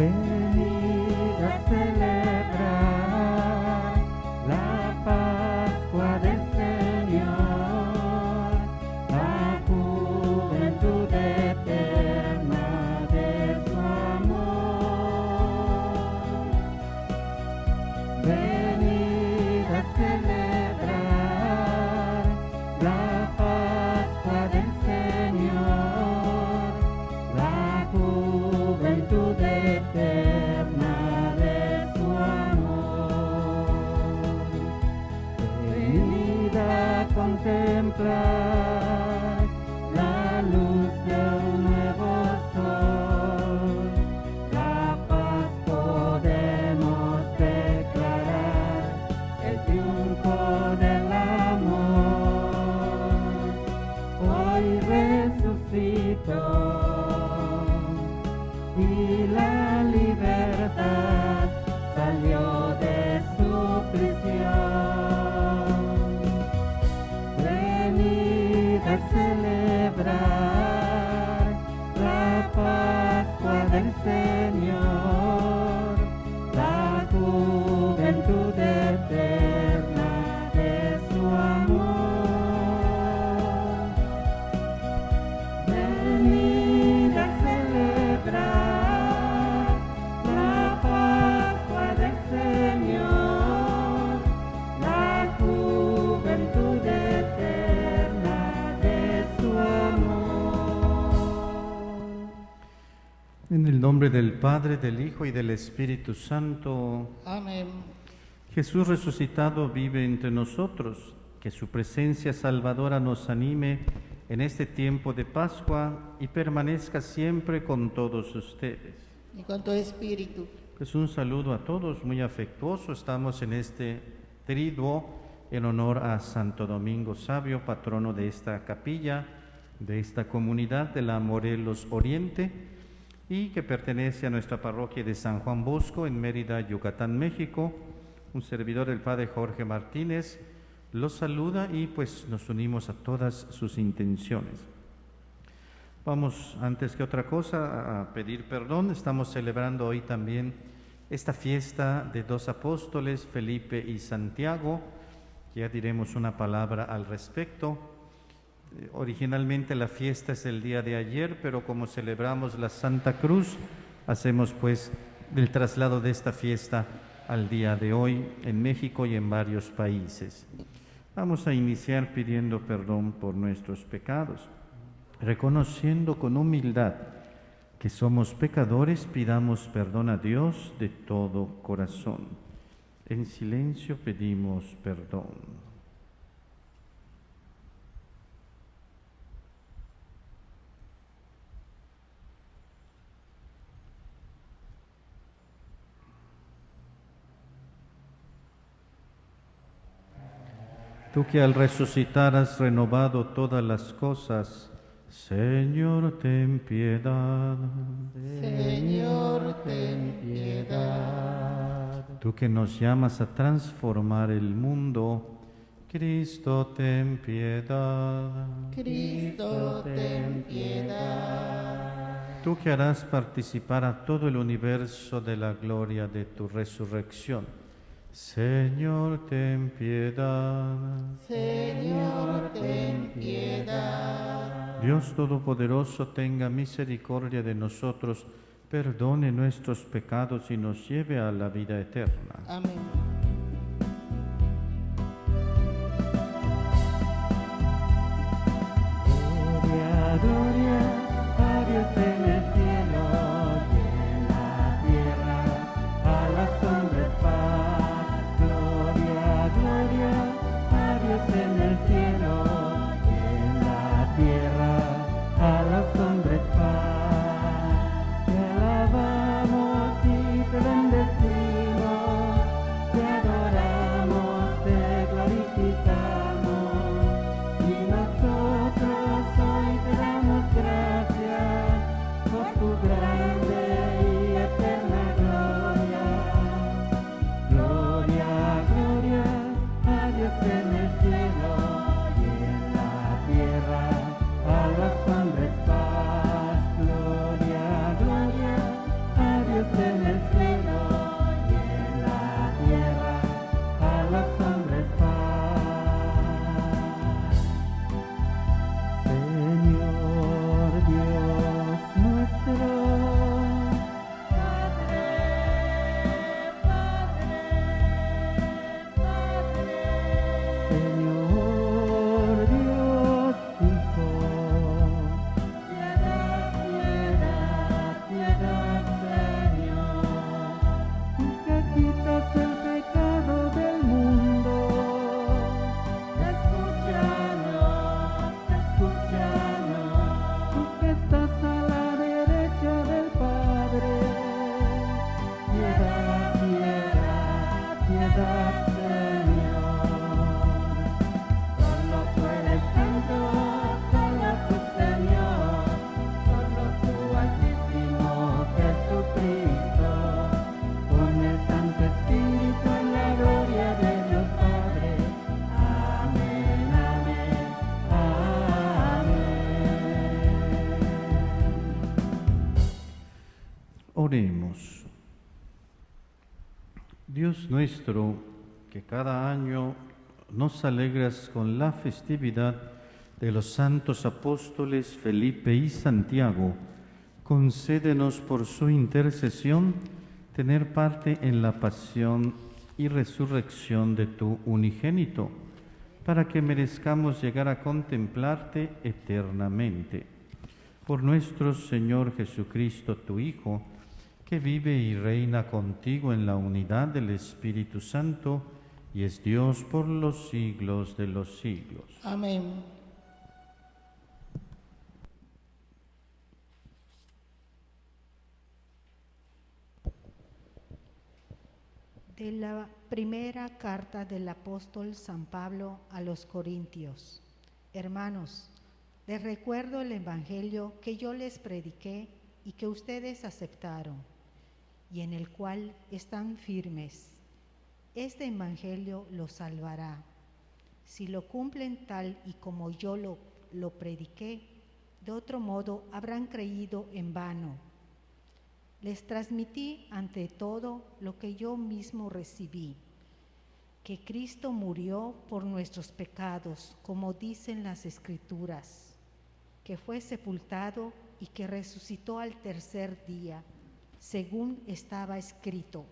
Venid a celebrar la Pascua del Señor, la juventud eterna de su amor. Venid a celebrar la Pascua del Señor, la juventud eterna de su amor. Venid a contemplar la luz de un nuevo sol, la paz podemos declarar, el triunfo del amor. Hoy resucitó y la libertad salió de su prisión. Venid a celebrar la Pascua del Señor, la juventud eterna de su amor. Venid a celebrar la Pascua del Señor, la juventud eterna de su amor. En el nombre del Padre, del Hijo y del Espíritu Santo. Amén. Jesús resucitado vive entre nosotros. Que su presencia salvadora nos anime en este tiempo de Pascua y permanezca siempre con todos ustedes. Y con tu espíritu. Pues un saludo a todos muy afectuoso. Estamos en este triduo en honor a Santo Domingo Sabio, patrono de esta capilla, de esta comunidad de la Morelos Oriente, y que pertenece a nuestra parroquia de San Juan Bosco en Mérida, Yucatán, México. Un servidor, el Padre Jorge Martínez, los saluda y pues nos unimos a todas sus intenciones. Vamos, antes que otra cosa, a pedir perdón. Estamos celebrando hoy también esta fiesta de dos apóstoles, Felipe y Santiago. Ya diremos una palabra al respecto. Originalmente la fiesta es el día de ayer, pero como celebramos la Santa Cruz, hacemos pues el traslado de esta fiesta al día de hoy en México y en varios países. Vamos a iniciar pidiendo perdón por nuestros pecados, reconociendo con humildad que somos pecadores. Pidamos perdón a Dios de todo corazón. En silencio pedimos perdón. Tú que al resucitar has renovado todas las cosas, Señor, ten piedad. Señor, ten piedad. Tú que nos llamas a transformar el mundo, Cristo, ten piedad. Cristo, ten piedad. Tú que harás participar a todo el universo de la gloria de tu resurrección, Señor, ten piedad. Señor, ten piedad. Dios Todopoderoso, tenga misericordia de nosotros, perdone nuestros pecados y nos lleve a la vida eterna. Amén. Gloria, gloria a Dios en el cielo y en la tierra, a los hombres paz. Gloria, gloria a Dios en el cielo y en la tierra, a los hombres paz. Te alabamos y te bendecimos, te Dios en el cielo y en la tierra, a los hombres paz. Señor Dios nuestro, Señor Dios Hijo, piedad, piedad, Señor, tú que quitas el pecado del mundo, escúchanos, tú que estás a la derecha del Padre, piedad, piedad, Señor. Solo tú eres santo, solo tú, Señor, solo tú, Altísimo Jesucristo, con el Santo Espíritu en la gloria de Dios Padre. Amén, amén, amén. Oremos. Dios nuestro, que cada año nos alegras con la festividad de los santos apóstoles Felipe y Santiago, concédenos por su intercesión tener parte en la pasión y resurrección de tu unigénito, para que merezcamos llegar a contemplarte eternamente. Por nuestro Señor Jesucristo, tu Hijo, que vive y reina contigo en la unidad del Espíritu Santo, y es Dios por los siglos de los siglos. Amén. De la primera carta del apóstol San Pablo a los Corintios. Hermanos, les recuerdo el evangelio que yo les prediqué y que ustedes aceptaron, y en el cual están firmes. Este evangelio los salvará. Si lo cumplen tal y como yo lo prediqué, de otro modo habrán creído en vano. Les transmití ante todo lo que yo mismo recibí, que Cristo murió por nuestros pecados, como dicen las Escrituras, que fue sepultado y que resucitó al tercer día, según estaba escrito,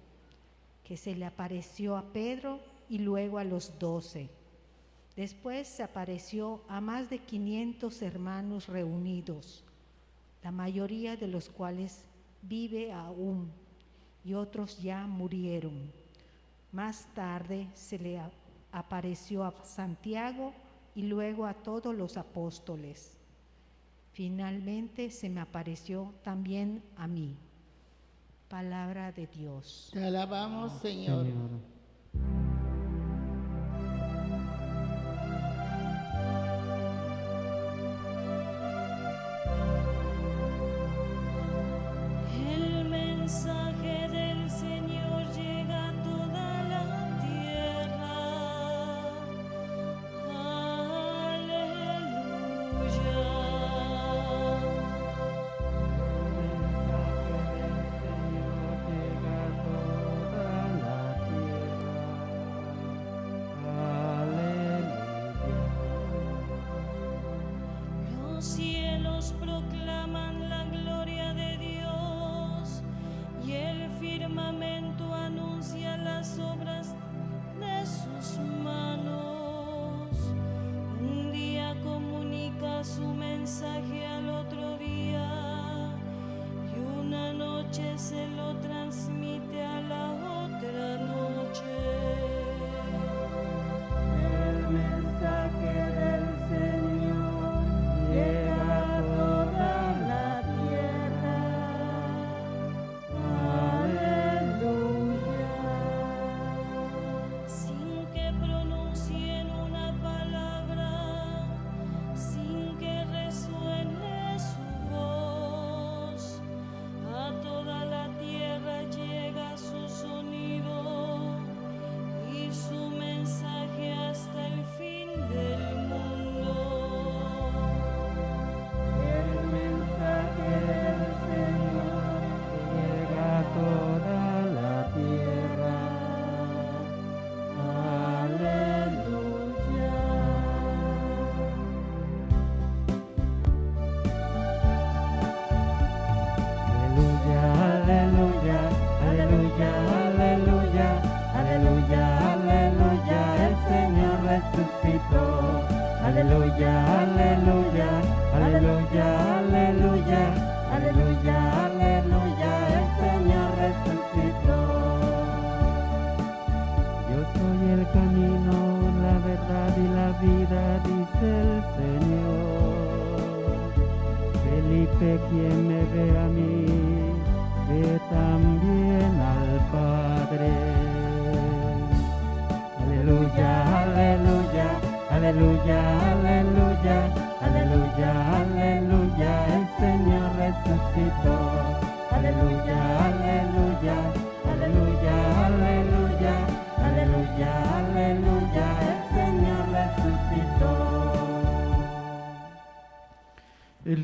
que se le apareció a Pedro y luego a los 12. Después se apareció a más de 500 hermanos reunidos, la mayoría de los cuales vive aún y otros ya murieron. Más tarde se le apareció a Santiago y luego a todos los apóstoles. Finalmente se me apareció también a mí. Palabra de Dios. Te alabamos, Señor. El mensaje del Señor llega a toda la tierra. Aleluya.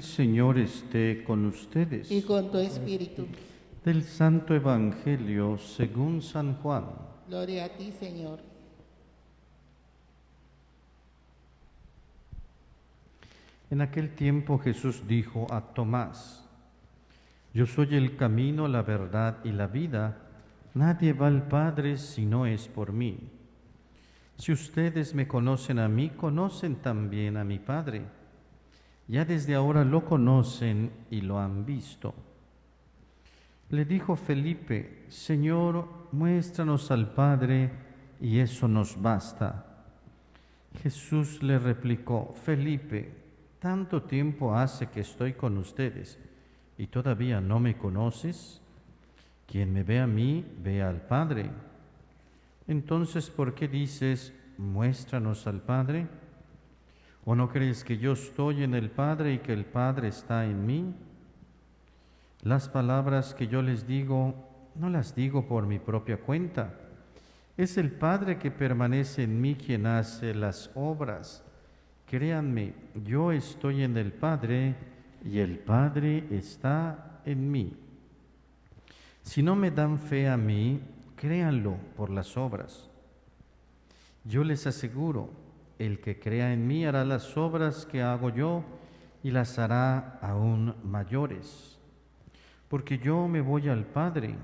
Señor esté con ustedes. y con tu espíritu. Del Santo Evangelio según San Juan. Gloria a ti, Señor. En aquel tiempo Jesús dijo a Tomás: Yo soy el camino, la verdad y la vida. Nadie va al Padre si no es por mí. Si ustedes me conocen a mí, conocen también a mi Padre. Ya desde ahora lo conocen y lo han visto. Le dijo Felipe: Señor, muéstranos al Padre y eso nos basta. Jesús le replicó: Felipe, ¿tanto tiempo hace que estoy con ustedes y todavía no me conoces? Quien me ve a mí, ve al Padre. Entonces, ¿por qué dices, muéstranos al Padre? ¿O no crees que yo estoy en el Padre y que el Padre está en mí? Las palabras que yo les digo, no las digo por mi propia cuenta. Es el Padre que permanece en mí quien hace las obras. Créanme, yo estoy en el Padre y el Padre está en mí. Si no me dan fe a mí, créanlo por las obras. Yo les aseguro, el que crea en mí hará las obras que hago yo y las hará aún mayores. Porque yo me voy al Padre,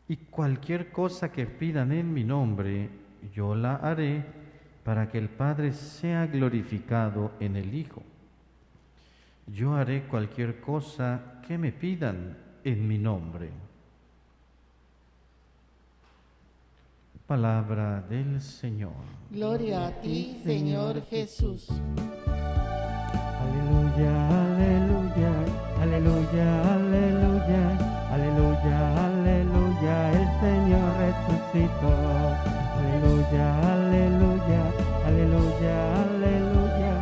y cualquier cosa que pidan en mi nombre, yo la haré para que el Padre sea glorificado en el Hijo. Yo haré cualquier cosa que me pidan en mi nombre. Palabra del Señor. Gloria a ti, Señor Jesús. Aleluya, aleluya, aleluya, aleluya, aleluya, aleluya, el Señor resucitó. Aleluya, aleluya, aleluya, aleluya,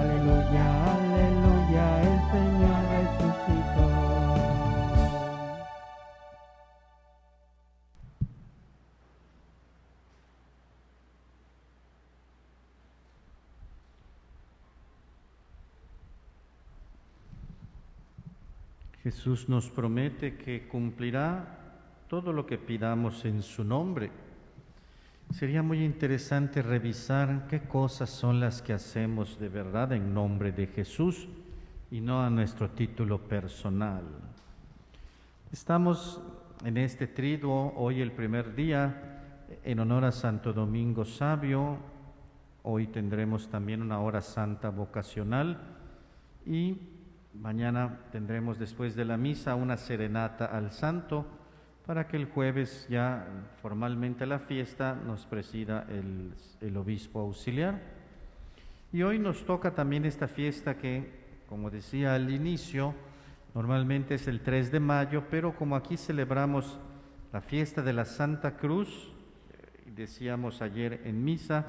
aleluya, aleluya, el Señor resucitó. Jesús nos promete que cumplirá todo lo que pidamos en su nombre. Sería muy interesante revisar qué cosas son las que hacemos de verdad en nombre de Jesús y no a nuestro título personal. Estamos en este triduo, hoy el primer día, en honor a Santo Domingo Sabio. Hoy tendremos también una hora santa vocacional y mañana tendremos después de la misa una serenata al santo para que el jueves ya formalmente la fiesta nos presida el obispo auxiliar. Y hoy nos toca también esta fiesta que, como decía al inicio, normalmente es el 3 de mayo, pero como aquí celebramos la fiesta de la Santa Cruz, decíamos ayer en misa,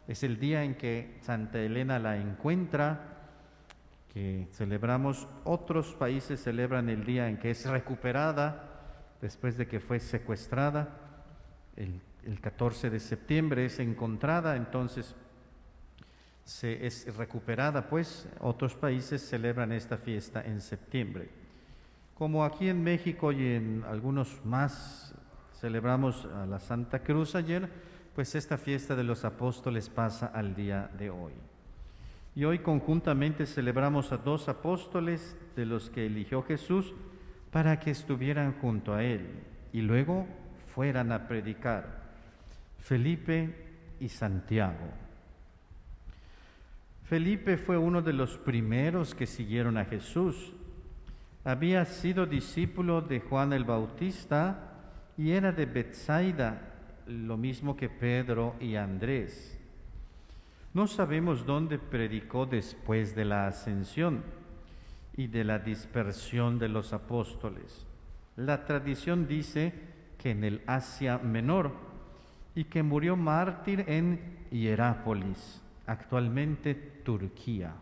es el día en que Santa Elena la encuentra, que celebramos. Otros países celebran el día en que es recuperada después de que fue secuestrada. El 14 de septiembre es encontrada, entonces es recuperada, pues otros países celebran esta fiesta en septiembre. Como aquí en México y en algunos más celebramos a la Santa Cruz ayer, pues esta fiesta de los apóstoles pasa al día de hoy. Y hoy conjuntamente celebramos a 2 apóstoles de los que eligió Jesús para que estuvieran junto a Él y luego fueran a predicar, Felipe y Santiago. Felipe fue uno de los primeros que siguieron a Jesús. Había sido discípulo de Juan el Bautista y era de Betsaida, lo mismo que Pedro y Andrés. No sabemos dónde predicó después de la ascensión y de la dispersión de los apóstoles. La tradición dice que en el Asia Menor y que murió mártir en Hierápolis, actualmente Turquía.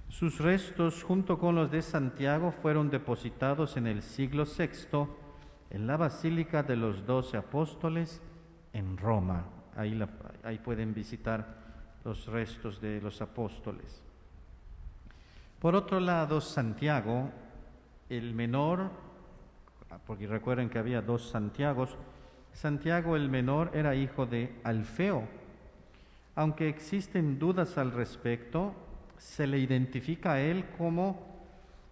Sus restos, junto con los de Santiago, fueron depositados en el siglo VI en la Basílica de los 12 Apóstoles en Roma. Ahí pueden visitar los restos de los apóstoles. Por otro lado, Santiago, el menor, porque recuerden que había dos Santiagos, Santiago el menor era hijo de Alfeo. Aunque existen dudas al respecto, se le identifica a él como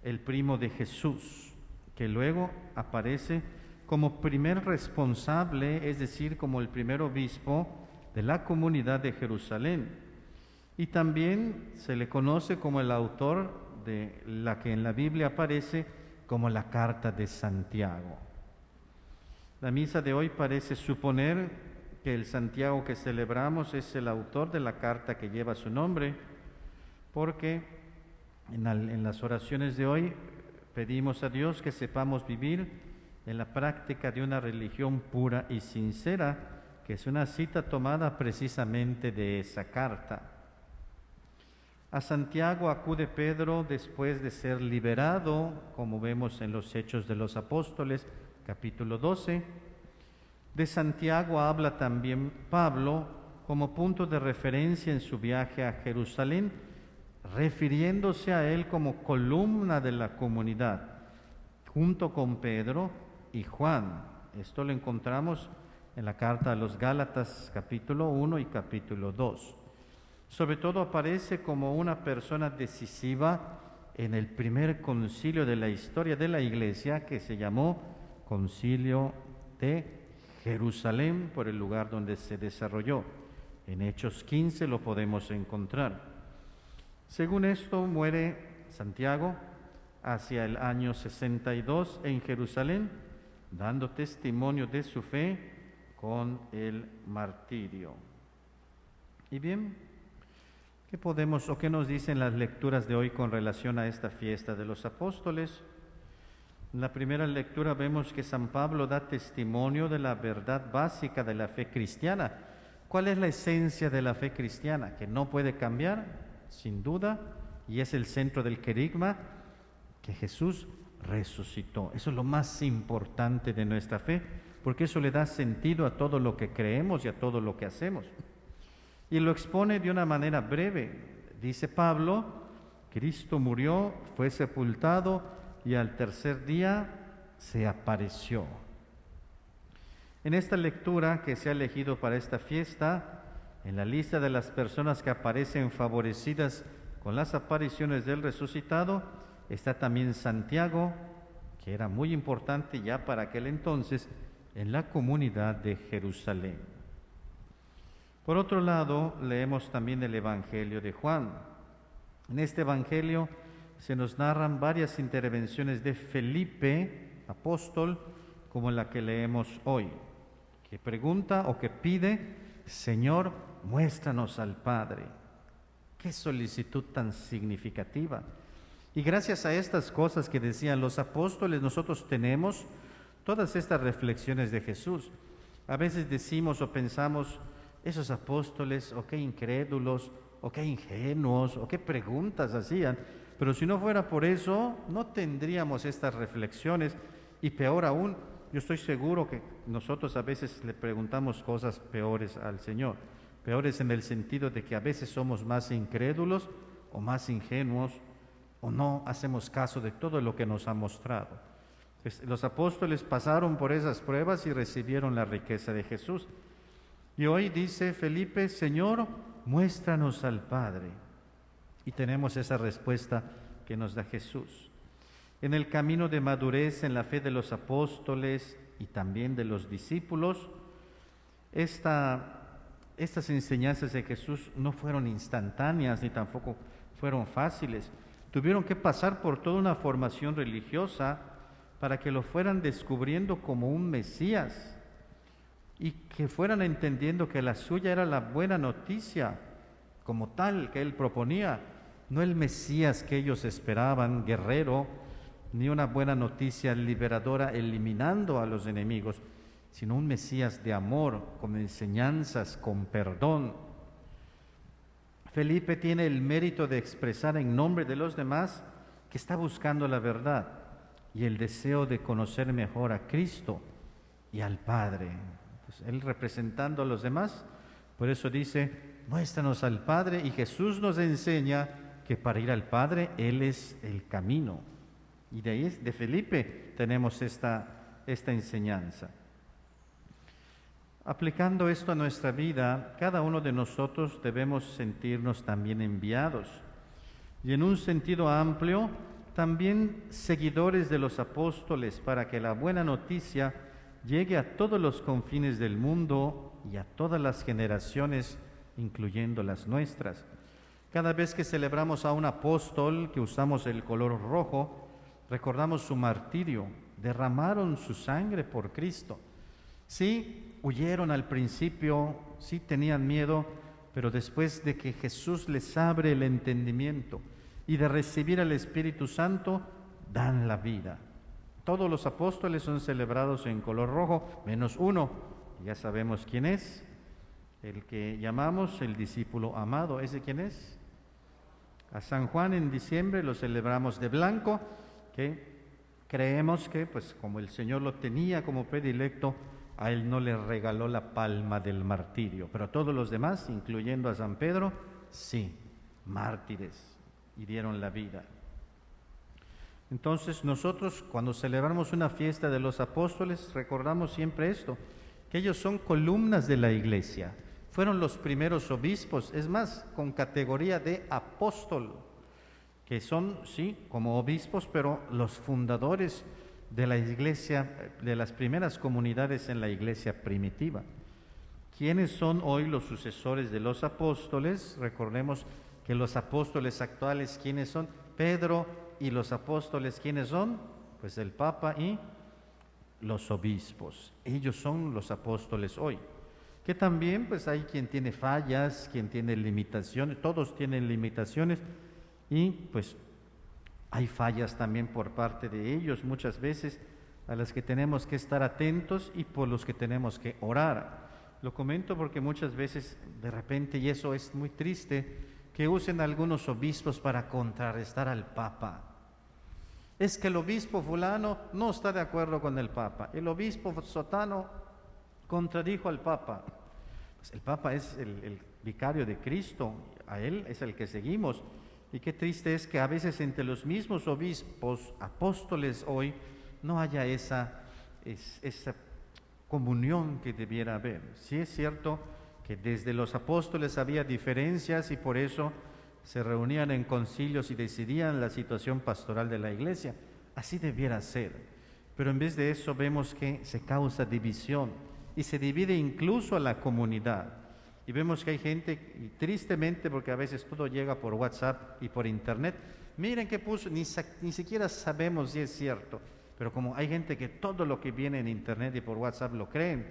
el primo de Jesús, que luego aparece como primer responsable, es decir, como el primer obispo de la comunidad de Jerusalén. Y también se le conoce como el autor de la que en la Biblia aparece como la Carta de Santiago. La misa de hoy parece suponer que el Santiago que celebramos es el autor de la carta que lleva su nombre, porque en las oraciones de hoy pedimos a Dios que sepamos vivir en la práctica de una religión pura y sincera, que es una cita tomada precisamente de esa carta. A Santiago acude Pedro después de ser liberado, como vemos en los Hechos de los Apóstoles, capítulo 12. De Santiago habla también Pablo como punto de referencia en su viaje a Jerusalén, refiriéndose a él como columna de la comunidad, junto con Pedro y Juan. Esto lo encontramos en la carta a los Gálatas, capítulo 1 y capítulo 2. Sobre todo aparece como una persona decisiva en el primer concilio de la historia de la Iglesia, que se llamó Concilio de Jerusalén, por el lugar donde se desarrolló. En Hechos 15 lo podemos encontrar. Según esto, muere Santiago hacia el año 62 en Jerusalén, dando testimonio de su fe con el martirio. Y bien, ¿qué podemos o qué nos dicen las lecturas de hoy con relación a esta fiesta de los apóstoles? En la primera lectura vemos que San Pablo da testimonio de la verdad básica de la fe cristiana. ¿Cuál es la esencia de la fe cristiana? Que no puede cambiar, sin duda, y es el centro del querigma, que Jesús resucitó. Eso es lo más importante de nuestra fe, porque eso le da sentido a todo lo que creemos y a todo lo que hacemos. Y lo expone de una manera breve. Dice Pablo, Cristo murió, fue sepultado y al tercer día se apareció. En esta lectura que se ha elegido para esta fiesta, en la lista de las personas que aparecen favorecidas con las apariciones del resucitado, está también Santiago, que era muy importante ya para aquel entonces en la comunidad de Jerusalén. Por otro lado, leemos también el Evangelio de Juan. En este Evangelio se nos narran varias intervenciones de Felipe, apóstol, como la que leemos hoy, que pregunta o que pide: Señor, muéstranos al Padre. Qué solicitud tan significativa. Y gracias a estas cosas que decían los apóstoles, nosotros tenemos todas estas reflexiones de Jesús. A veces decimos o pensamos, esos apóstoles, o qué incrédulos, o qué ingenuos, o qué preguntas hacían. Pero si no fuera por eso, no tendríamos estas reflexiones. Y peor aún, yo estoy seguro que nosotros a veces le preguntamos cosas peores al Señor. Peores en el sentido de que a veces somos más incrédulos o más ingenuos, o no hacemos caso de todo lo que nos ha mostrado. Pues los apóstoles pasaron por esas pruebas y recibieron la riqueza de Jesús. Y hoy dice Felipe: Señor, muéstranos al Padre. Y tenemos esa respuesta que nos da Jesús. En el camino de madurez en la fe de los apóstoles y también de los discípulos, estas enseñanzas de Jesús no fueron instantáneas ni tampoco fueron fáciles. Tuvieron que pasar por toda una formación religiosa para que lo fueran descubriendo como un Mesías y que fueran entendiendo que la suya era la buena noticia como tal que él proponía, no el Mesías que ellos esperaban, guerrero, ni una buena noticia liberadora eliminando a los enemigos, sino un Mesías de amor, con enseñanzas, con perdón. Felipe tiene el mérito de expresar en nombre de los demás que está buscando la verdad y el deseo de conocer mejor a Cristo y al Padre. Entonces, él representando a los demás, por eso dice: muéstranos al Padre, y Jesús nos enseña que para ir al Padre Él es el camino. Y de ahí, de Felipe, tenemos esta enseñanza. Aplicando esto a nuestra vida, cada uno de nosotros debemos sentirnos también enviados. Y en un sentido amplio, también seguidores de los apóstoles, para que la buena noticia llegue a todos los confines del mundo y a todas las generaciones, incluyendo las nuestras. Cada vez que celebramos a un apóstol, que usamos el color rojo, recordamos su martirio. Derramaron su sangre por Cristo. Sí, huyeron al principio, sí tenían miedo, pero después de que Jesús les abre el entendimiento y de recibir al Espíritu Santo, dan la vida. Todos los apóstoles son celebrados en color rojo, menos uno. Ya sabemos quién es, el que llamamos el discípulo amado. ¿Ese quién es? A San Juan en diciembre lo celebramos de blanco, que creemos que, pues como el Señor lo tenía como predilecto, a él no le regaló la palma del martirio, pero todos los demás, incluyendo a San Pedro, sí, mártires, y dieron la vida. Entonces nosotros, cuando celebramos una fiesta de los apóstoles, recordamos siempre esto, que ellos son columnas de la iglesia, fueron los primeros obispos, es más, con categoría de apóstol, que son, sí, como obispos, pero los fundadores de la iglesia, de las primeras comunidades en la iglesia primitiva. ¿Quiénes son hoy los sucesores de los apóstoles? Recordemos que los apóstoles actuales, ¿quiénes son? Pedro, y los apóstoles, ¿quiénes son? Pues el Papa y los obispos. Ellos son los apóstoles hoy. Que también, pues hay quien tiene fallas, quien tiene limitaciones, todos tienen limitaciones, y pues hay fallas también por parte de ellos muchas veces, a las que tenemos que estar atentos y por los que tenemos que orar. Lo comento porque muchas veces de repente, y eso es muy triste, que usen algunos obispos para contrarrestar al Papa. Es que el obispo fulano no está de acuerdo con el Papa, el obispo sotano contradijo al Papa. Pues el Papa es el vicario de Cristo, a él es el que seguimos. Y qué triste es que a veces entre los mismos obispos, apóstoles hoy, no haya esa comunión que debiera haber. Sí es cierto que desde los apóstoles había diferencias y por eso se reunían en concilios y decidían la situación pastoral de la iglesia. Así debiera ser. Pero en vez de eso vemos que se causa división y se divide incluso a la comunidad. Y vemos que hay gente, y tristemente, porque a veces todo llega por WhatsApp y por Internet, miren qué puso, ni siquiera sabemos si es cierto, pero como hay gente que todo lo que viene en Internet y por WhatsApp lo creen,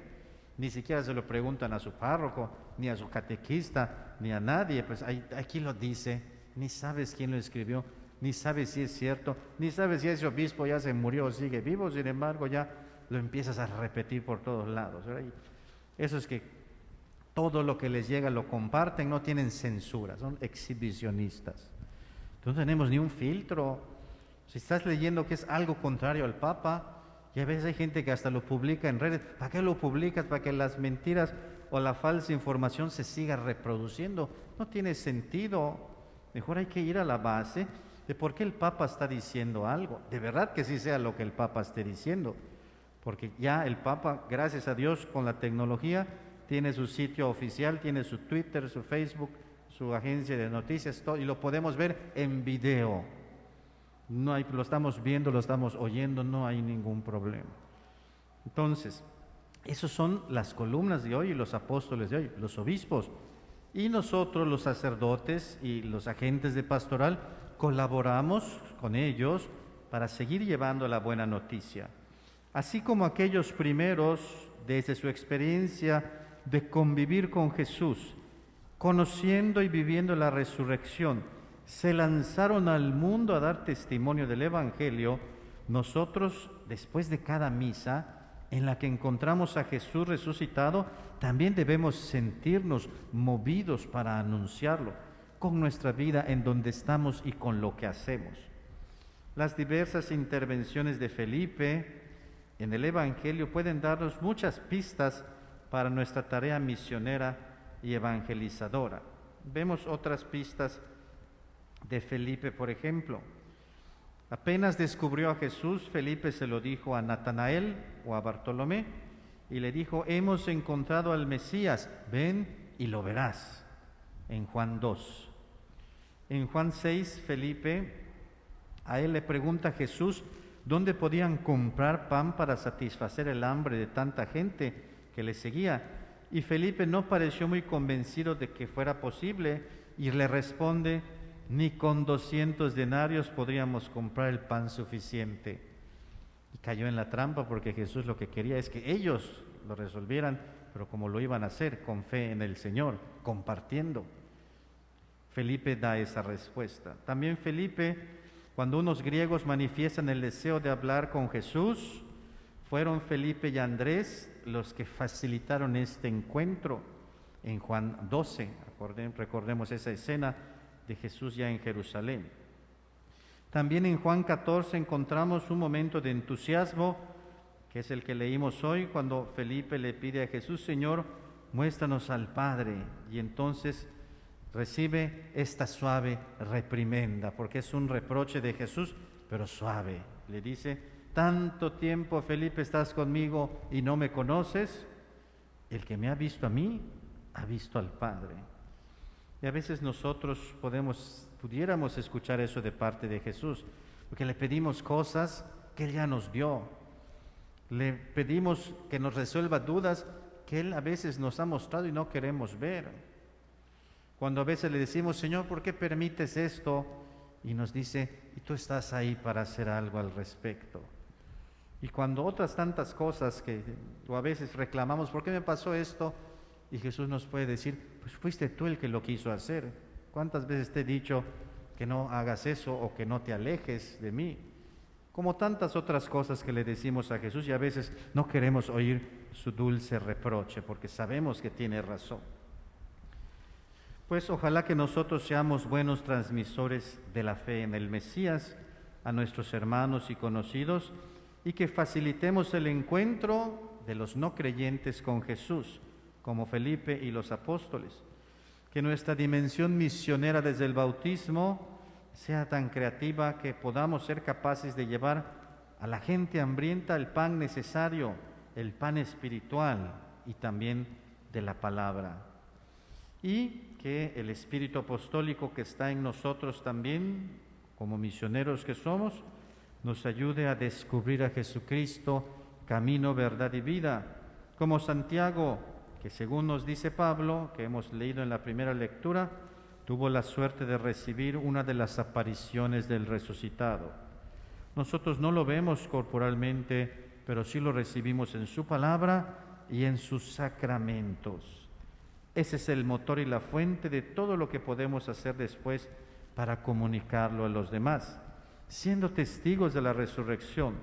ni siquiera se lo preguntan a su párroco, ni a su catequista, ni a nadie, pues aquí lo dice, ni sabes quién lo escribió, ni sabes si es cierto, ni sabes si ese obispo ya se murió o sigue vivo, sin embargo ya lo empiezas a repetir por todos lados, ¿verdad? Y eso es que todo lo que les llega lo comparten, no tienen censura, son exhibicionistas. No tenemos ni un filtro. Si estás leyendo que es algo contrario al Papa, y a veces hay gente que hasta lo publica en redes, ¿para qué lo publicas? Para que las mentiras o la falsa información se siga reproduciendo. No tiene sentido. Mejor hay que ir a la base de por qué el Papa está diciendo algo. De verdad que sí sea lo que el Papa esté diciendo. Porque ya el Papa, gracias a Dios, con la tecnología, tiene su sitio oficial, tiene su Twitter, su Facebook, su agencia de noticias, todo, y lo podemos ver en video. No hay, lo estamos viendo, lo estamos oyendo, no hay ningún problema. Entonces, esos son las columnas de hoy y los apóstoles de hoy, los obispos. Y nosotros, los sacerdotes y los agentes de pastoral, colaboramos con ellos para seguir llevando la buena noticia. Así como aquellos primeros, desde su experiencia de convivir con Jesús, conociendo y viviendo la resurrección, se lanzaron al mundo a dar testimonio del Evangelio, nosotros, después de cada misa en la que encontramos a Jesús resucitado, también debemos sentirnos movidos para anunciarlo con nuestra vida en donde estamos y con lo que hacemos. Las diversas intervenciones de Felipe en el Evangelio pueden darnos muchas pistas para nuestra tarea misionera y evangelizadora. Vemos otras pistas de Felipe, por ejemplo. Apenas descubrió a Jesús, Felipe se lo dijo a Natanael o a Bartolomé y le dijo: hemos encontrado al Mesías, ven y lo verás. En Juan 2. En Juan 6, Felipe, a él le pregunta a Jesús dónde podían comprar pan para satisfacer el hambre de tanta gente que le seguía. Y Felipe no pareció muy convencido de que fuera posible y le responde: ni con 200 denarios podríamos comprar el pan suficiente. Y cayó en la trampa, porque Jesús lo que quería es que ellos lo resolvieran, pero como lo iban a hacer, con fe en el Señor, compartiendo. Felipe da esa respuesta. También Felipe, cuando unos griegos manifiestan el deseo de hablar con Jesús, fueron Felipe y Andrés los que facilitaron este encuentro. En Juan 12, recordemos esa escena de Jesús ya en Jerusalén. También en Juan 14 encontramos un momento de entusiasmo, que es el que leímos hoy, cuando Felipe le pide a Jesús: Señor, muéstranos al Padre. Y entonces recibe esta suave reprimenda, porque es un reproche de Jesús, pero suave. Le dice: tanto tiempo, Felipe, estás conmigo y no me conoces. El que me ha visto a mí, ha visto al Padre. Y a veces nosotros pudiéramos escuchar eso de parte de Jesús, porque le pedimos cosas que Él ya nos dio. Le pedimos que nos resuelva dudas que Él a veces nos ha mostrado y no queremos ver. Cuando a veces le decimos: Señor, ¿por qué permites esto? Y nos dice: y tú estás ahí para hacer algo al respecto. Y cuando otras tantas cosas o a veces reclamamos: ¿por qué me pasó esto? Y Jesús nos puede decir: pues fuiste tú el que lo quiso hacer. ¿Cuántas veces te he dicho que no hagas eso o que no te alejes de mí? Como tantas otras cosas que le decimos a Jesús, y a veces no queremos oír su dulce reproche porque sabemos que tiene razón. Pues ojalá que nosotros seamos buenos transmisores de la fe en el Mesías a nuestros hermanos y conocidos, y que facilitemos el encuentro de los no creyentes con Jesús, como Felipe y los apóstoles. Que nuestra dimensión misionera desde el bautismo sea tan creativa que podamos ser capaces de llevar a la gente hambrienta el pan necesario, el pan espiritual y también de la palabra. Y que el espíritu apostólico que está en nosotros también, como misioneros que somos, nos ayude a descubrir a Jesucristo, camino, verdad y vida, como Santiago, que según nos dice Pablo, que hemos leído en la primera lectura, tuvo la suerte de recibir una de las apariciones del resucitado. Nosotros no lo vemos corporalmente, pero sí lo recibimos en su palabra y en sus sacramentos. Ese es el motor y la fuente de todo lo que podemos hacer después para comunicarlo a los demás, siendo testigos de la resurrección,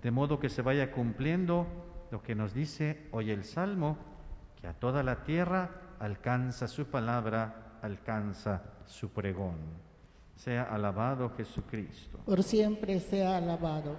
de modo que se vaya cumpliendo lo que nos dice hoy el Salmo, que a toda la tierra alcanza su palabra, alcanza su pregón. Sea alabado Jesucristo. Por siempre sea alabado.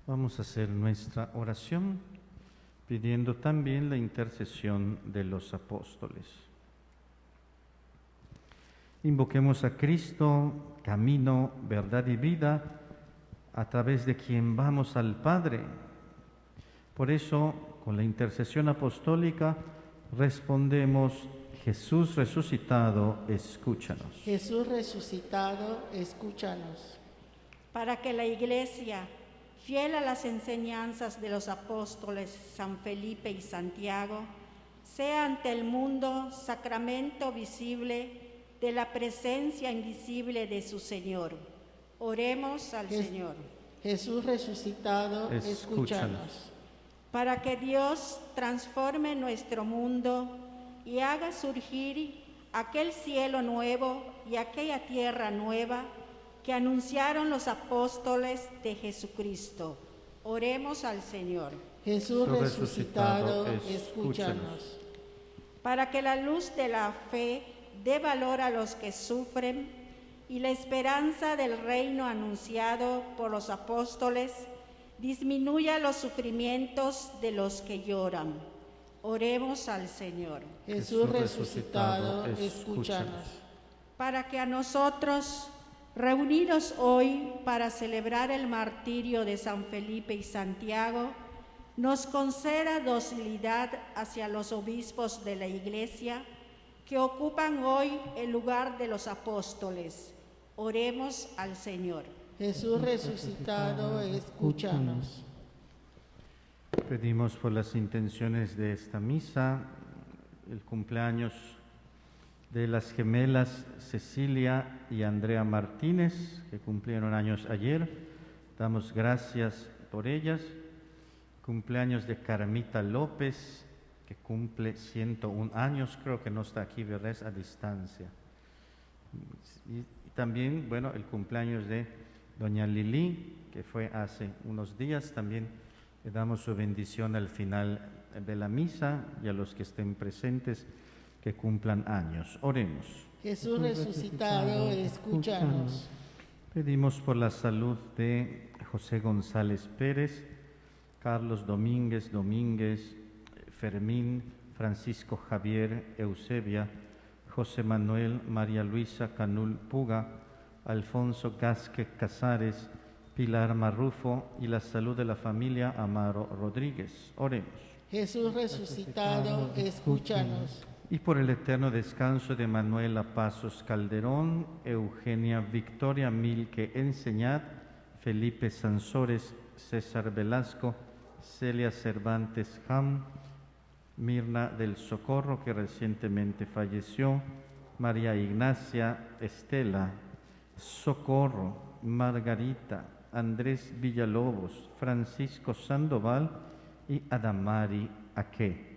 Vamos a hacer nuestra oración pidiendo también la intercesión de los apóstoles. Invoquemos a Cristo, camino, verdad y vida, a través de quien vamos al Padre. Por eso, con la intercesión apostólica, respondemos: Jesús resucitado, escúchanos. Jesús resucitado, escúchanos. Para que la Iglesia, fiel a las enseñanzas de los apóstoles San Felipe y Santiago, sea ante el mundo sacramento visible de la presencia invisible de su Señor. Oremos al Señor. Jesús resucitado, escúchanos. Para que Dios transforme nuestro mundo y haga surgir aquel cielo nuevo y aquella tierra nueva que anunciaron los apóstoles de Jesucristo. Oremos al Señor. Jesús resucitado, escúchanos. para que la luz de la fe dé valor a los que sufren y la esperanza del reino anunciado por los apóstoles disminuya los sufrimientos de los que lloran. Oremos al Señor. Jesús resucitado, escúchanos. Para que a nosotros, reunidos hoy para celebrar el martirio de San Felipe y Santiago, nos conceda docilidad hacia los obispos de la Iglesia que ocupan hoy el lugar de los apóstoles. Oremos al Señor. Jesús resucitado, escúchanos. Pedimos por las intenciones de esta misa, el cumpleaños de las gemelas Cecilia y Andrea Martínez, que cumplieron años ayer. Damos gracias por ellas. Cumpleaños de Carmita López, que cumple 101 años, creo que no está aquí, ¿verdad? Es a distancia. Y también, bueno, el cumpleaños de doña Lili, que fue hace unos días. También le damos su bendición al final de la misa y a los que estén presentes que cumplan años. Oremos. Jesús resucitado, escúchanos. Pedimos por la salud de José González Pérez, Carlos Domínguez, Fermín, Francisco Javier, Eusebia, José Manuel, María Luisa Canul Puga, Alfonso Gasque Casares, Pilar Marrufo y la salud de la familia Amaro Rodríguez. Oremos. Jesús resucitado, escúchanos. Y por el eterno descanso de Manuela Pasos Calderón, Eugenia Victoria Milque Enseñat, Felipe Sansores, César Velasco, Celia Cervantes Ham, Mirna del Socorro, que recientemente falleció, María Ignacia Estela, Socorro, Margarita, Andrés Villalobos, Francisco Sandoval y Adamari Aque.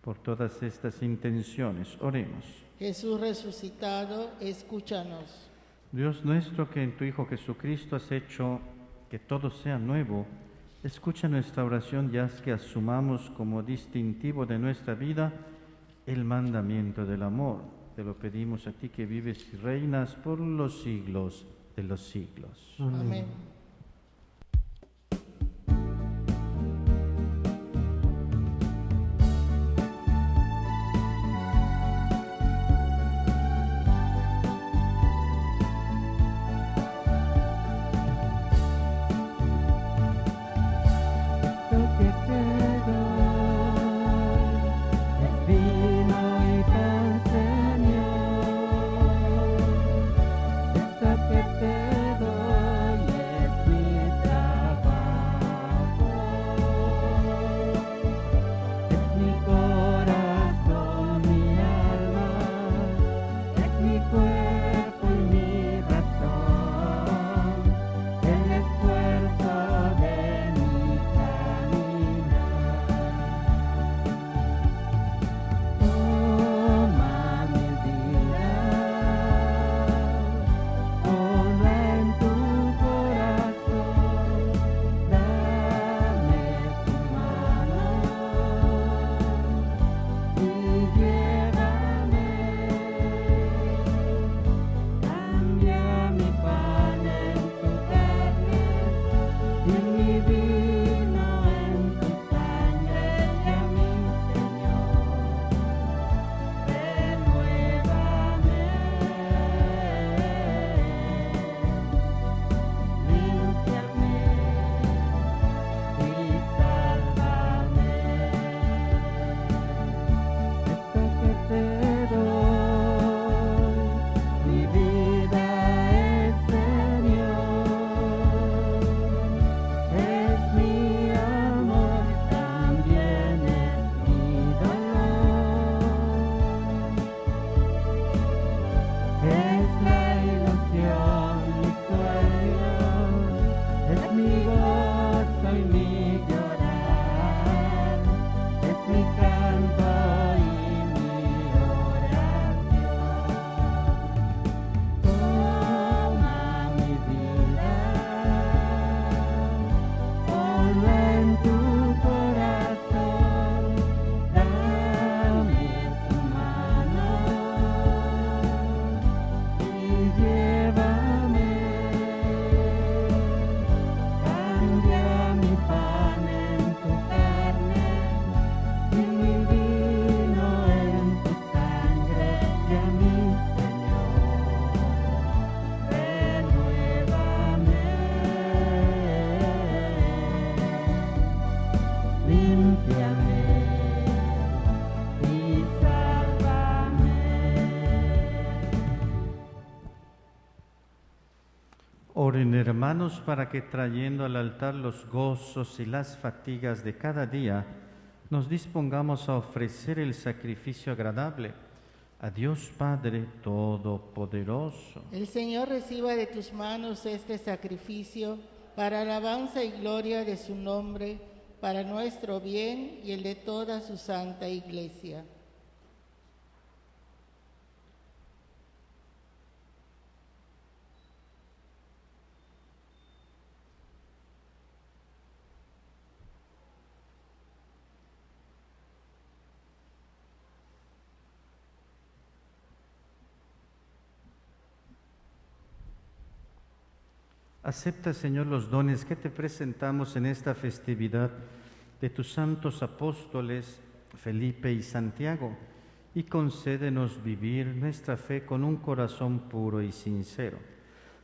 Por todas estas intenciones, oremos. Jesús resucitado, escúchanos. Dios nuestro, que en tu Hijo Jesucristo has hecho que todo sea nuevo, escucha nuestra oración y haz que asumamos como distintivo de nuestra vida el mandamiento del amor. Te lo pedimos a ti que vives y reinas por los siglos de los siglos. Amén. Esto que te doy es hermanos, para que trayendo al altar los gozos y las fatigas de cada día, nos dispongamos a ofrecer el sacrificio agradable a Dios Padre Todopoderoso. El Señor reciba de tus manos este sacrificio para alabanza y gloria de su nombre, para nuestro bien y el de toda su santa Iglesia. Acepta, Señor, los dones que te presentamos en esta festividad de tus santos apóstoles Felipe y Santiago, y concédenos vivir nuestra fe con un corazón puro y sincero.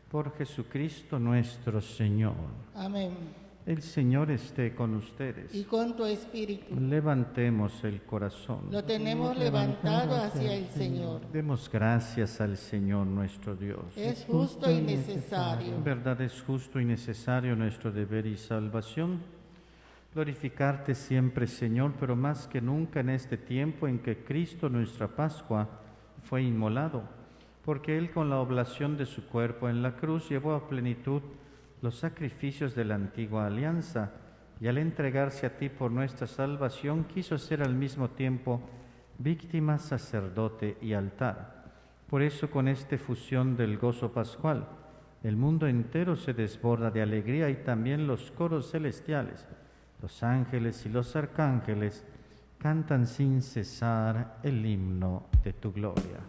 Por Jesucristo nuestro Señor. Amén. El Señor esté con ustedes. Y con tu espíritu. Levantemos el corazón. Lo tenemos levantado hacia el Señor. Demos gracias al Señor nuestro Dios. Es justo y necesario. En verdad es justo y necesario nuestro deber y salvación. Glorificarte siempre, Señor, pero más que nunca en este tiempo en que Cristo, nuestra Pascua, fue inmolado, porque Él con la oblación de su cuerpo en la cruz llevó a plenitud los sacrificios de la antigua alianza, y al entregarse a ti por nuestra salvación, quiso ser al mismo tiempo víctima, sacerdote y altar. Por eso, con esta fusión del gozo pascual, el mundo entero se desborda de alegría, y también los coros celestiales, los ángeles y los arcángeles cantan sin cesar el himno de tu gloria.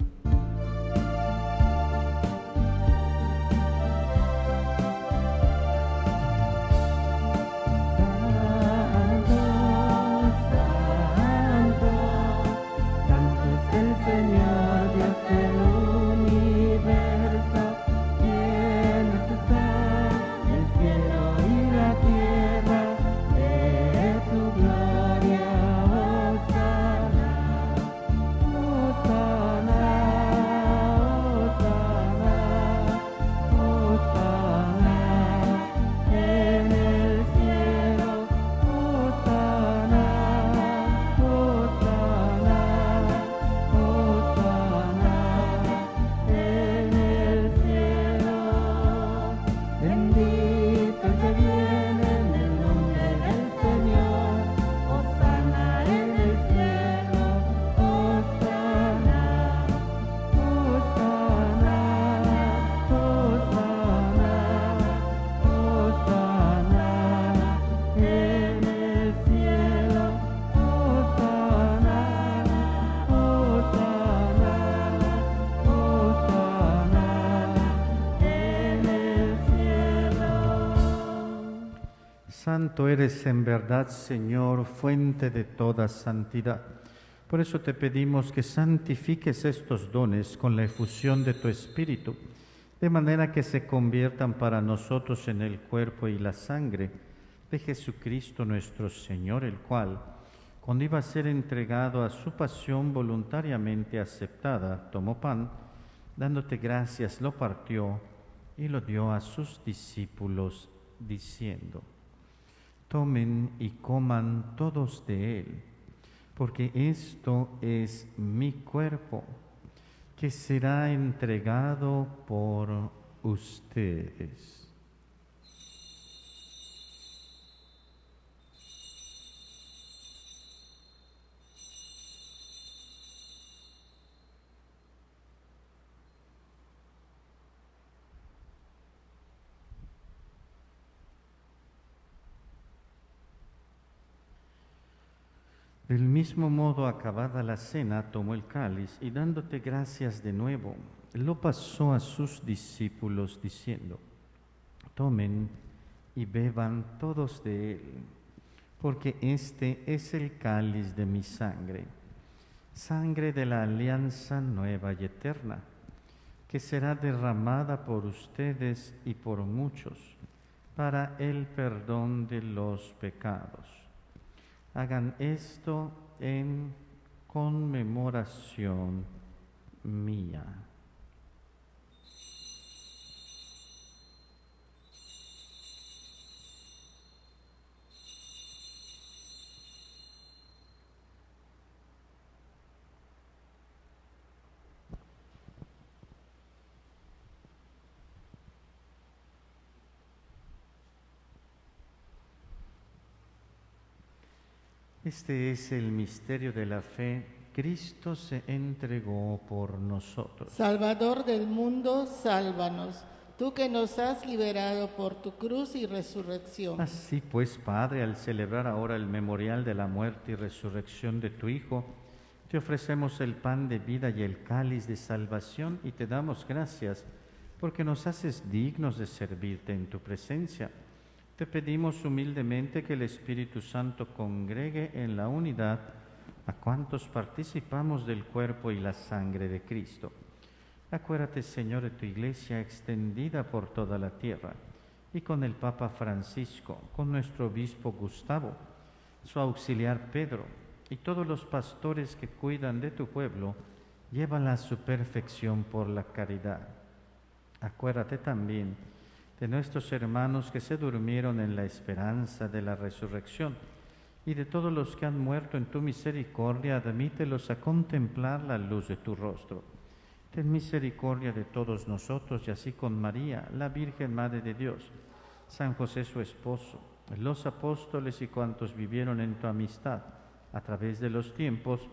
Santo eres en verdad, Señor, fuente de toda santidad. Por eso te pedimos que santifiques estos dones con la efusión de tu Espíritu, de manera que se conviertan para nosotros en el cuerpo y la sangre de Jesucristo nuestro Señor, el cual, cuando iba a ser entregado a su pasión voluntariamente aceptada, tomó pan, dándote gracias, lo partió y lo dio a sus discípulos, diciendo: tomen y coman todos de él, porque esto es mi cuerpo, que será entregado por ustedes. Del mismo modo, acabada la cena, tomó el cáliz y dándote gracias de nuevo, lo pasó a sus discípulos diciendo: tomen y beban todos de él, porque este es el cáliz de mi sangre, sangre de la alianza nueva y eterna, que será derramada por ustedes y por muchos para el perdón de los pecados. Hagan esto en conmemoración mía. Este es el misterio de la fe. Cristo se entregó por nosotros. Salvador del mundo, sálvanos, tú que nos has liberado por tu cruz y resurrección. Así pues, Padre, al celebrar ahora el memorial de la muerte y resurrección de tu Hijo, te ofrecemos el pan de vida y el cáliz de salvación y te damos gracias porque nos haces dignos de servirte en tu presencia. Te pedimos humildemente que el Espíritu Santo congregue en la unidad a cuantos participamos del cuerpo y la sangre de Cristo. Acuérdate, Señor, de tu Iglesia extendida por toda la tierra, y con el Papa Francisco, con nuestro obispo Gustavo, su auxiliar Pedro, y todos los pastores que cuidan de tu pueblo, llévala a su perfección por la caridad. Acuérdate también de nuestros hermanos que se durmieron en la esperanza de la resurrección, y de todos los que han muerto en tu misericordia, admítelos a contemplar la luz de tu rostro. Ten misericordia de todos nosotros, y así con María, la Virgen Madre de Dios, San José su esposo, los apóstoles y cuantos vivieron en tu amistad a través de los tiempos,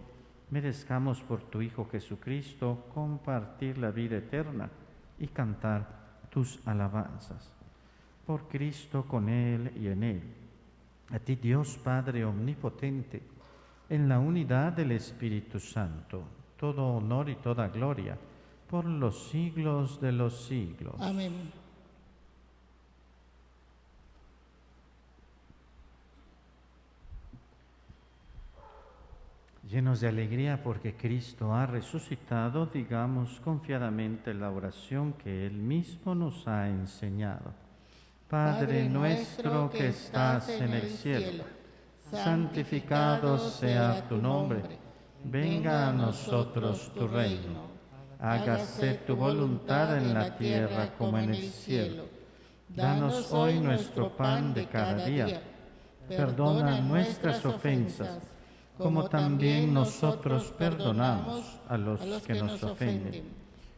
merezcamos por tu Hijo Jesucristo compartir la vida eterna y cantar tus alabanzas. Por Cristo, con Él y en Él. A ti, Dios Padre omnipotente, en la unidad del Espíritu Santo, todo honor y toda gloria, por los siglos de los siglos. Amén. Llenos de alegría porque Cristo ha resucitado, digamos confiadamente la oración que Él mismo nos ha enseñado. Padre nuestro que estás en el cielo, santificado sea tu nombre. Venga a nosotros tu reino. Hágase tu voluntad en la tierra como en el cielo. Danos hoy nuestro pan de cada día. Perdona nuestras ofensas, como también nosotros perdonamos a los que nos ofenden.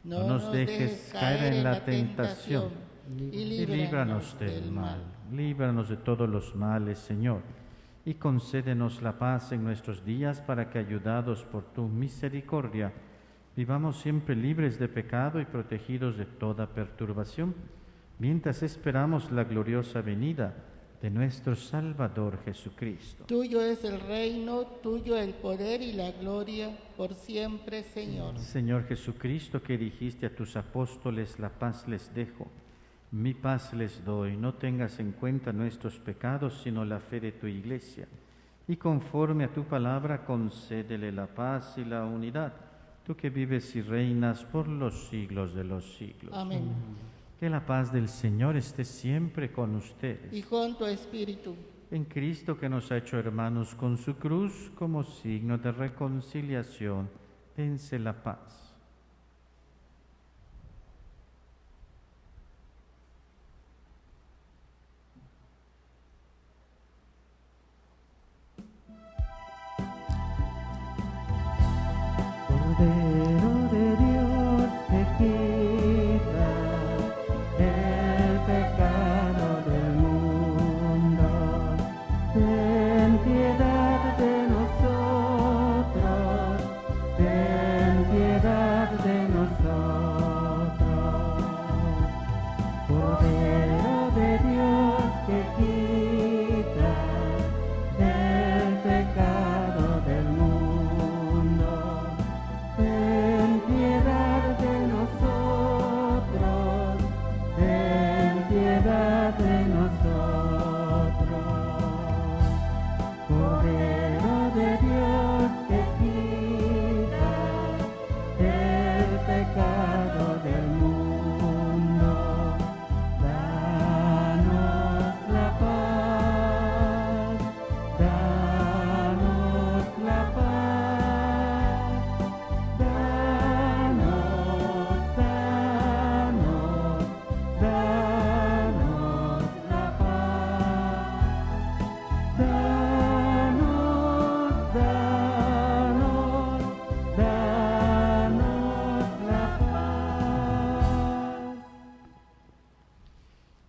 No nos dejes caer en la tentación y líbranos del mal. Líbranos de todos los males, Señor, y concédenos la paz en nuestros días para que, ayudados por tu misericordia, vivamos siempre libres de pecado y protegidos de toda perturbación, mientras esperamos la gloriosa venida de nuestro Salvador Jesucristo. Tuyo es el reino, tuyo el poder y la gloria, por siempre, Señor. Señor Jesucristo, que dijiste a tus apóstoles, la paz les dejo, mi paz les doy, no tengas en cuenta nuestros pecados, sino la fe de tu Iglesia, y conforme a tu palabra concédele la paz y la unidad, tú que vives y reinas por los siglos de los siglos. Amén. Que la paz del Señor esté siempre con ustedes. Y con tu espíritu. En Cristo, que nos ha hecho hermanos con su cruz, como signo de reconciliación, dense la paz. Cordero de Dios, que quitas el pecado del mundo, ten piedad de nosotros, ten piedad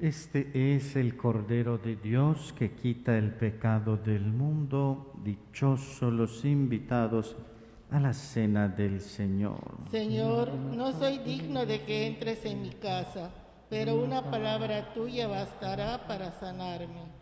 Este es el Cordero de Dios que quita el pecado del mundo. Dichosos los invitados a la cena del Señor. Señor, no soy digno de que entres en mi casa, pero una palabra tuya bastará para sanarme.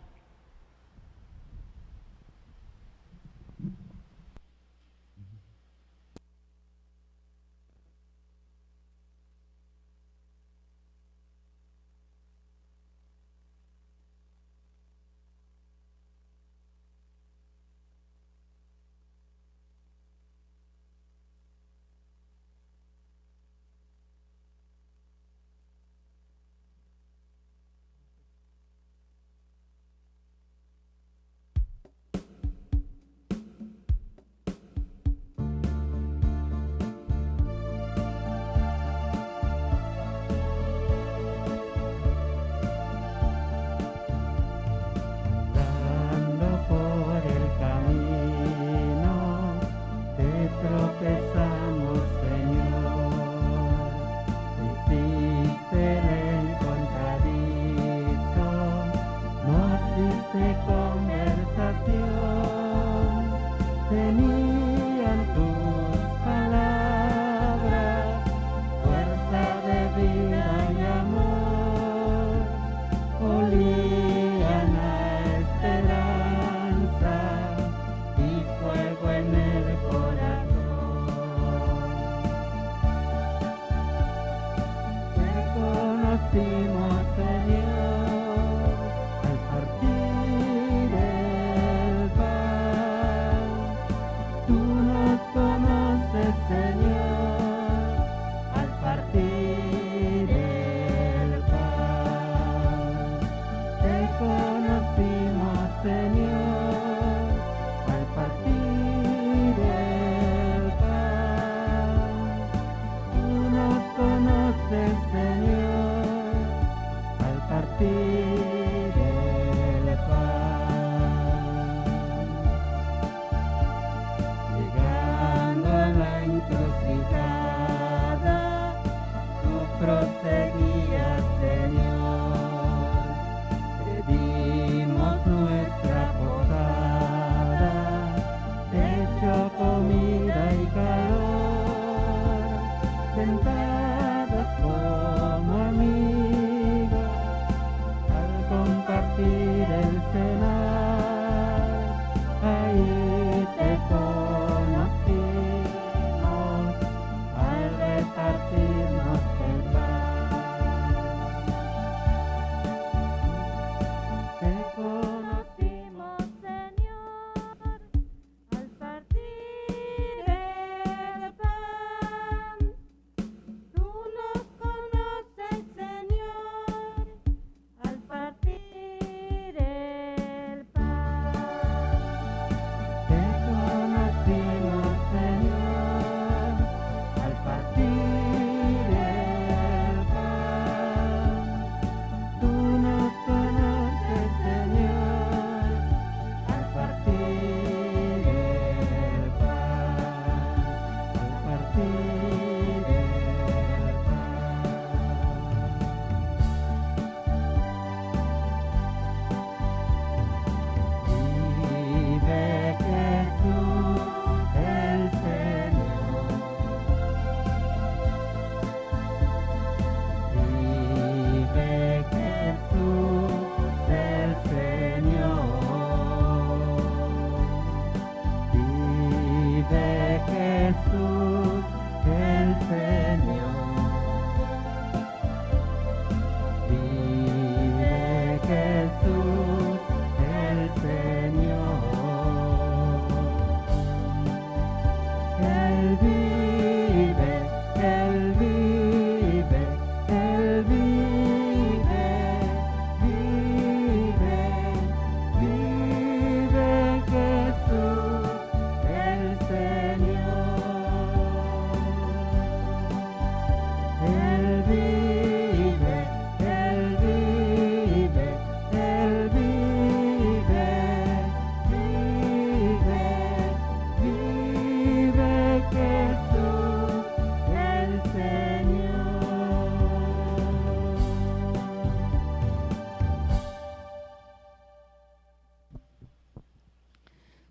Sentados como amigos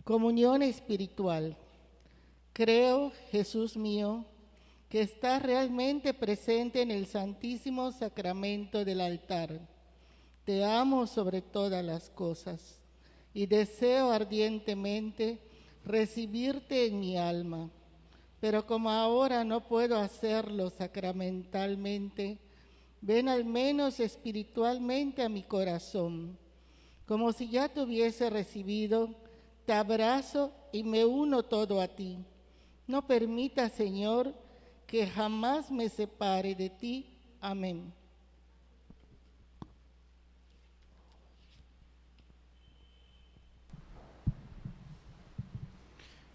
Comunión espiritual. Creo, Jesús mío, que estás realmente presente en el Santísimo Sacramento del altar. Te amo sobre todas las cosas y deseo ardientemente recibirte en mi alma. Pero como ahora no puedo hacerlo sacramentalmente, ven al menos espiritualmente a mi corazón. Como si ya te hubiese recibido, te abrazo y me uno todo a ti. No permita, Señor, que jamás me separe de ti. Amén.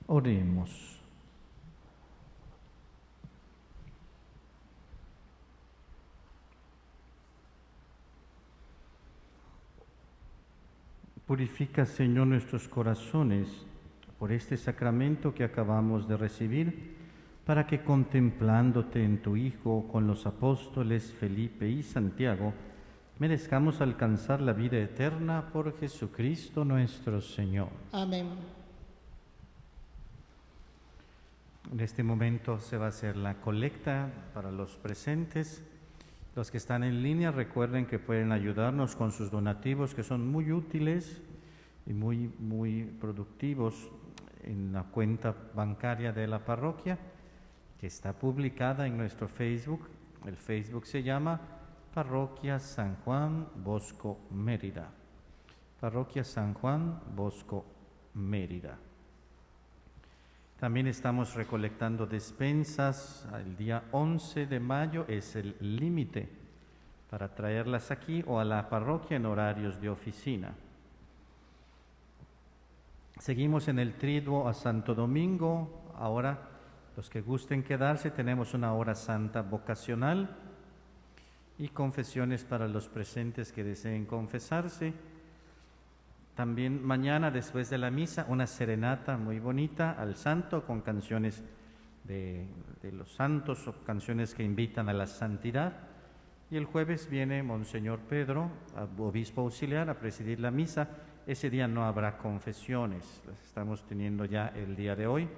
Oremos. Purifica, Señor, nuestros corazones por este sacramento que acabamos de recibir, para que contemplándote en tu Hijo con los apóstoles Felipe y Santiago, merezcamos alcanzar la vida eterna por Jesucristo nuestro Señor. Amén. En este momento se va a hacer la colecta para los presentes. Los que están en línea, recuerden que pueden ayudarnos con sus donativos, que son muy útiles y muy productivos, en la cuenta bancaria de la parroquia, que está publicada en nuestro Facebook. El Facebook se llama Parroquia San Juan Bosco Mérida. Parroquia San Juan Bosco Mérida. También estamos recolectando despensas. El día 11 de mayo es el límite para traerlas aquí o a la parroquia en horarios de oficina. Seguimos en el triduo a Santo Domingo. Ahora, los que gusten quedarse, tenemos una hora santa vocacional y confesiones para los presentes que deseen confesarse. También mañana, después de la misa, una serenata muy bonita al santo con canciones de los santos o canciones que invitan a la santidad. Y el jueves viene Monseñor Pedro, obispo auxiliar, a presidir la misa. Ese día no habrá confesiones, las estamos teniendo ya el día de hoy.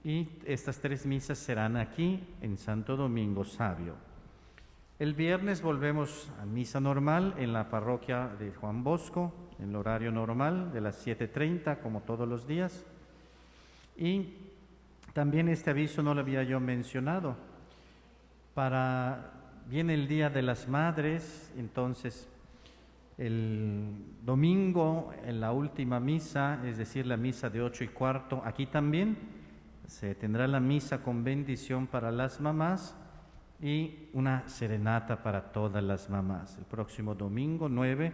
Y estas 3 misas serán aquí en Santo Domingo Sabio. El viernes volvemos a misa normal en la parroquia de Juan Bosco, en el horario normal de las 7:30, como todos los días. Y también este aviso no lo había yo mencionado. Viene el Día de las Madres, entonces el domingo en la última misa, es decir, la misa de 8:15, aquí también se tendrá la misa con bendición para las mamás y una serenata para todas las mamás. El próximo domingo 9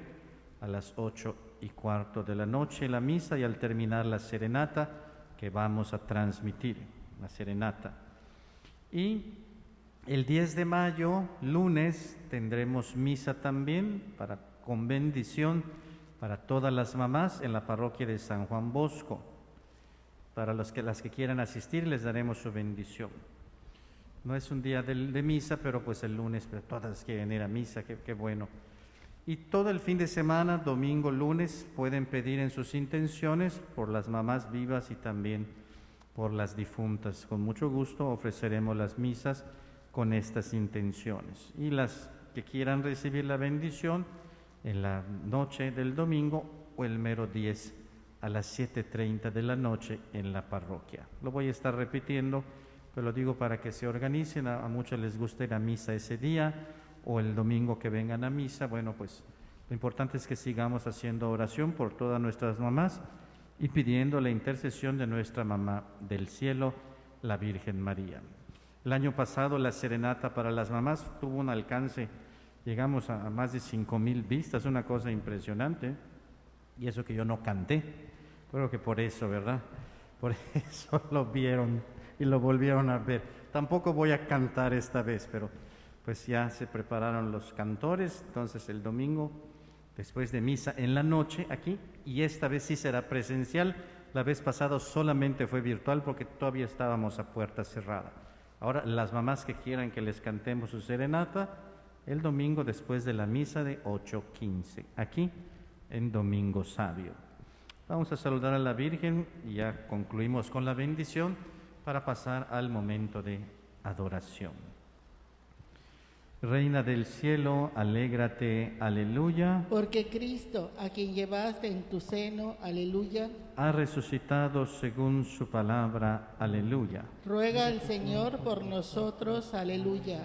a las 8:15 de la noche la misa, y al terminar la serenata que vamos a transmitir, la serenata. Y el 10 de mayo, lunes, tendremos misa también con bendición para todas las mamás en la parroquia de San Juan Bosco. Para las que quieran asistir, les daremos su bendición. No es un día de misa, pero pues el lunes, pero todas quieren ir a misa, qué bueno. Y todo el fin de semana, domingo, lunes, pueden pedir en sus intenciones por las mamás vivas y también por las difuntas. Con mucho gusto ofreceremos las misas con estas intenciones. Y las que quieran recibir la bendición en la noche del domingo o el mero 10 a las 7:30 de la noche en la parroquia. Lo voy a estar repitiendo, pero lo digo para que se organicen. A muchos les gusta ir a misa ese día o el domingo que vengan a misa. Bueno, pues lo importante es que sigamos haciendo oración por todas nuestras mamás y pidiendo la intercesión de nuestra mamá del cielo, la Virgen María. El año pasado la serenata para las mamás tuvo un alcance, llegamos a más de 5,000 vistas, una cosa impresionante, y eso que yo no canté, creo que por eso, ¿verdad? Por eso lo vieron y lo volvieron a ver. Tampoco voy a cantar esta vez, pero pues ya se prepararon los cantores. Entonces el domingo, después de misa en la noche aquí, y esta vez sí será presencial. La vez pasada solamente fue virtual porque todavía estábamos a puerta cerrada. Ahora las mamás que quieran que les cantemos su serenata, el domingo después de la misa de 8:15, aquí en Domingo Sabio. Vamos a saludar a la Virgen y ya concluimos con la bendición para pasar al momento de adoración. Reina del cielo, alégrate, aleluya. Porque Cristo, a quien llevaste en tu seno, aleluya, Ha resucitado según su palabra, aleluya. ruega al Señor por nosotros, aleluya.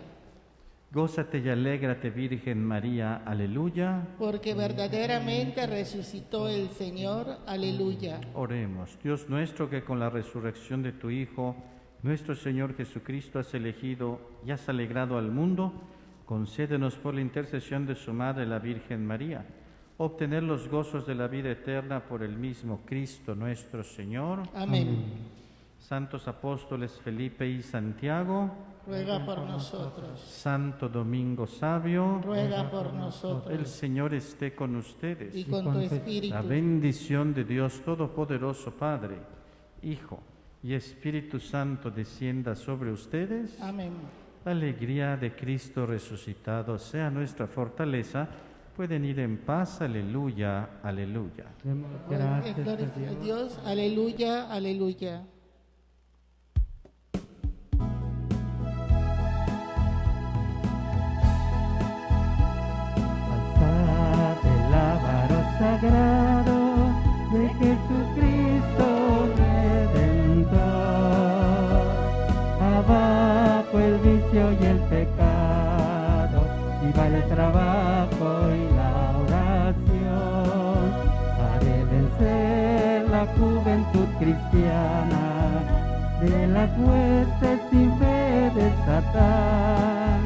Gózate y alégrate, Virgen María, aleluya. Porque verdaderamente resucitó el Señor, aleluya. Oremos. Dios nuestro, que con la resurrección de tu Hijo, nuestro Señor Jesucristo, has elegido y has alegrado al mundo, concédenos por la intercesión de su Madre, la Virgen María, obtener los gozos de la vida eterna por el mismo Cristo nuestro Señor. Amén. Santos apóstoles Felipe y Santiago, Ruega por nosotros. Santo Domingo Sabio, Ruega por el nosotros. Señor esté con ustedes. Y con tu espíritu. La bendición de Dios Todopoderoso, Padre, Hijo y Espíritu Santo descienda sobre ustedes. Amén. La alegría de Cristo resucitado sea nuestra fortaleza. Pueden ir en paz, aleluya, aleluya. Demos gracias Gloria a Dios. a Dios, aleluya, aleluya. Alzad el lábaro sagrado de Jesucristo Redentor. Abajo el vicio y el pecado, y va el trabajo y la oración. Haré vencer la juventud cristiana de las huestes sin fe de Satán,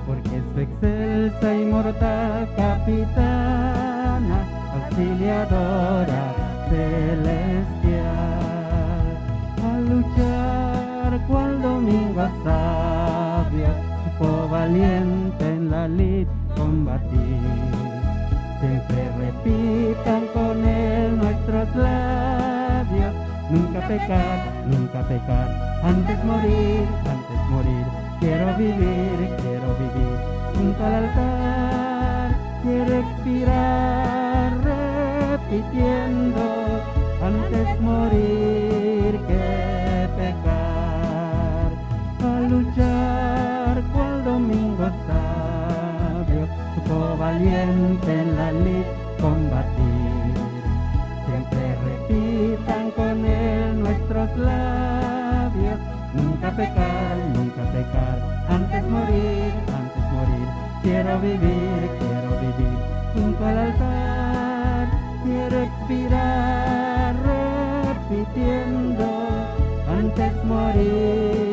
porque su excelsa y mortal capitana, auxiliadora celestial, a luchar cual domingo sabia, supo valiente en la lid combatir. Siempre repitan con él nuestros labios, nunca pecar, antes morir, quiero vivir junto al altar, quiero expirar repitiendo, antes morir que pecar, a luchar cual domingo sabio, supo valiente en la lid combatir. Siempre repitan con él nuestros labios, nunca pecar, antes morir, quiero vivir junto al altar, quiero expirar repitiendo, antes morir